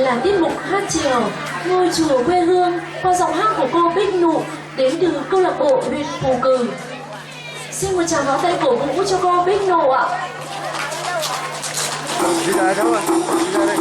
là tiết mục hát chèo Ngôi chùa quê hương qua giọng hát của cô Bích Nụ đến từ câu lạc bộ huyện Phù Cử. Xin một tràng pháo tay cổ vũ cho cô Bích Nụ ạ. Đi ra đâu ạ? Đi ra đây.